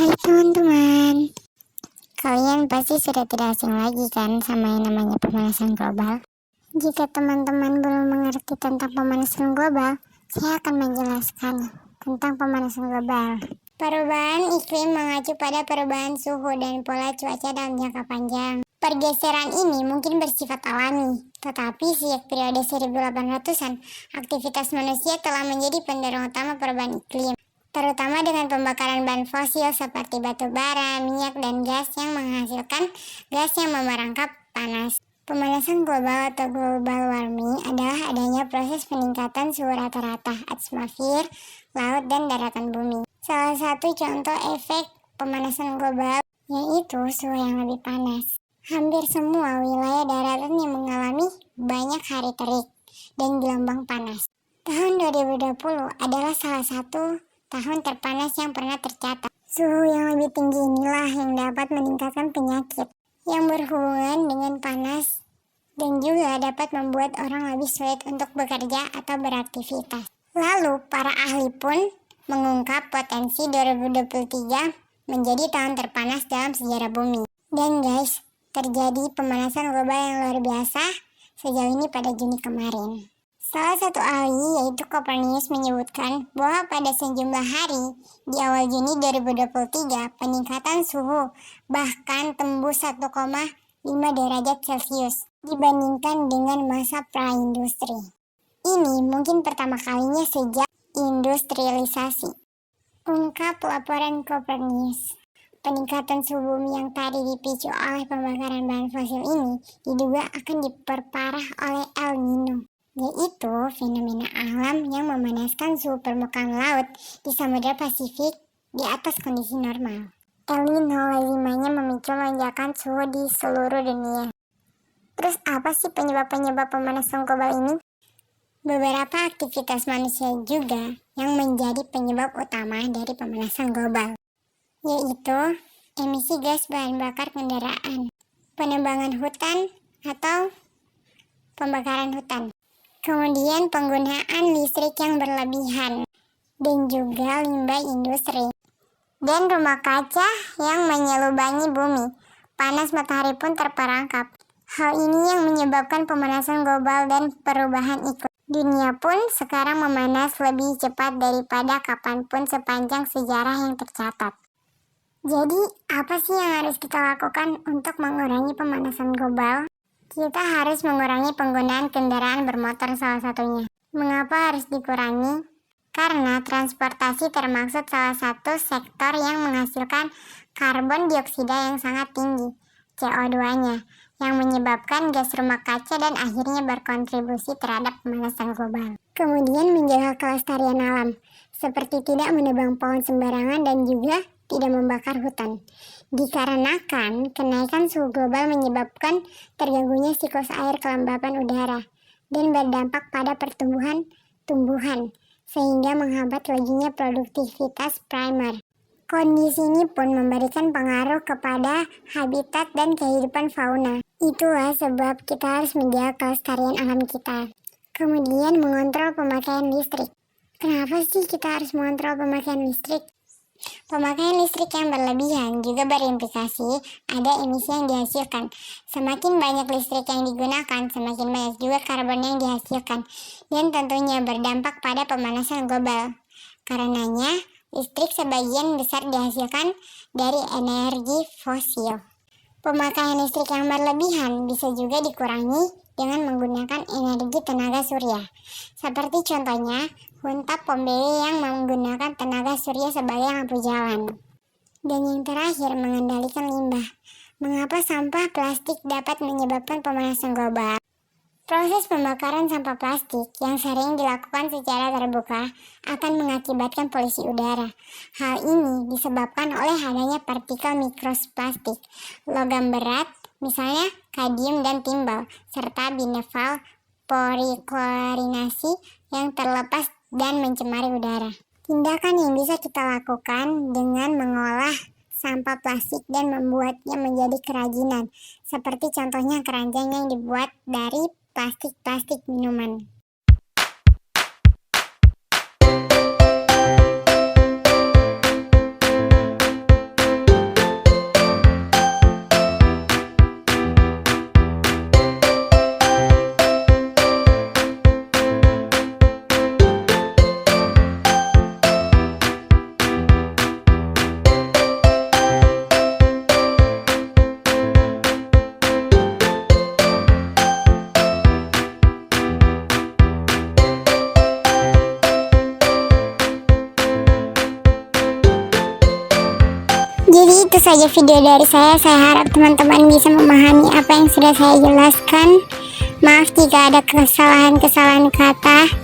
Hai teman-teman, kalian pasti sudah tidak asing lagi kan sama yang namanya pemanasan global? Jika teman-teman belum mengerti tentang pemanasan global, saya akan menjelaskan tentang pemanasan global. Perubahan iklim mengacu pada perubahan suhu dan pola cuaca dalam jangka panjang. Pergeseran ini mungkin bersifat alami, tetapi sejak periode 1800-an, aktivitas manusia telah menjadi pendorong utama perubahan iklim, terutama dengan pembakaran bahan fosil seperti batu bara, minyak, dan gas yang menghasilkan gas yang memerangkap panas. Pemanasan global atau global warming adalah adanya proses peningkatan suhu rata-rata atmosfer, laut, dan daratan bumi. Salah satu contoh efek pemanasan global yaitu suhu yang lebih panas. Hampir semua wilayah daratan yang mengalami banyak hari terik dan gelombang panas. Tahun 2020 adalah salah satu tahun terpanas yang pernah tercatat. Suhu yang lebih tinggi inilah yang dapat meningkatkan penyakit yang berhubungan dengan panas dan juga dapat membuat orang lebih sulit untuk bekerja atau beraktivitas. Lalu, para ahli pun mengungkap potensi 2023 menjadi tahun terpanas dalam sejarah bumi. Dan guys, terjadi pemanasan global yang luar biasa sejauh ini pada Juni kemarin. Salah satu ahli yaitu Copernicus menyebutkan bahwa pada sejumlah hari di awal Juni 2023 peningkatan suhu bahkan tembus 1,5 derajat Celcius dibandingkan dengan masa praindustri. Ini mungkin pertama kalinya sejak industrialisasi. Ungkap laporan Copernicus. Peningkatan suhu bumi yang tadi dipicu oleh pembakaran bahan fosil ini diduga akan diperparah oleh El Nino, yaitu fenomena alam yang memanaskan suhu permukaan laut di Samudra Pasifik di atas kondisi normal. El Nino lazimanya memicu lonjakan suhu di seluruh dunia. Terus apa sih penyebab-penyebab pemanasan global ini? Beberapa aktivitas manusia juga yang menjadi penyebab utama dari pemanasan global, yaitu emisi gas bahan bakar kendaraan, penebangan hutan atau pembakaran hutan, kemudian penggunaan listrik yang berlebihan, dan juga limbah industri, dan rumah kaca yang menyelubangi bumi. Panas matahari pun terperangkap. Hal ini yang menyebabkan pemanasan global dan perubahan iklim. Dunia pun sekarang memanas lebih cepat daripada kapanpun sepanjang sejarah yang tercatat. Jadi, apa sih yang harus kita lakukan untuk mengurangi pemanasan global? Kita harus mengurangi penggunaan kendaraan bermotor salah satunya. Mengapa harus dikurangi? Karena transportasi termasuk salah satu sektor yang menghasilkan karbon dioksida yang sangat tinggi, CO2-nya, yang menyebabkan gas rumah kaca dan akhirnya berkontribusi terhadap pemanasan global. Kemudian menjaga kelestarian alam, seperti tidak menebang pohon sembarangan dan juga tidak membakar hutan. Dikarenakan kenaikan suhu global menyebabkan terganggunya siklus air kelembapan udara dan berdampak pada pertumbuhan tumbuhan, sehingga menghambat lajunya produktivitas primer. Kondisi ini pun memberikan pengaruh kepada habitat dan kehidupan fauna. Itulah sebab kita harus menjaga kelestarian alam kita. Kemudian mengontrol pemakaian listrik. Kenapa sih kita harus mengontrol pemakaian listrik? Pemakaian listrik yang berlebihan juga berimplikasi ada emisi yang dihasilkan. Semakin banyak listrik yang digunakan, semakin banyak juga karbon yang dihasilkan, dan tentunya berdampak pada pemanasan global. Karenanya, listrik sebagian besar dihasilkan dari energi fosil. Pemakaian listrik yang berlebihan bisa juga dikurangi dengan menggunakan energi tenaga surya. Seperti contohnya, Huntap Pom BW yang menggunakan tenaga surya sebagai lampu jalan. Dan yang terakhir, mengendalikan limbah. Mengapa sampah plastik dapat menyebabkan pemanasan global? Proses pembakaran sampah plastik yang sering dilakukan secara terbuka akan mengakibatkan polusi udara. Hal ini disebabkan oleh adanya partikel mikroplastik, logam berat, misalnya kadium dan timbal, serta bineval poriklorinasi yang terlepas dan mencemari udara. Tindakan yang bisa kita lakukan dengan mengolah sampah plastik dan membuatnya menjadi kerajinan, seperti contohnya keranjang yang dibuat dari plastik minuman. Jadi itu saja video dari saya. Saya harap teman-teman bisa memahami apa yang sudah saya jelaskan. Maaf jika ada kesalahan-kesalahan kata.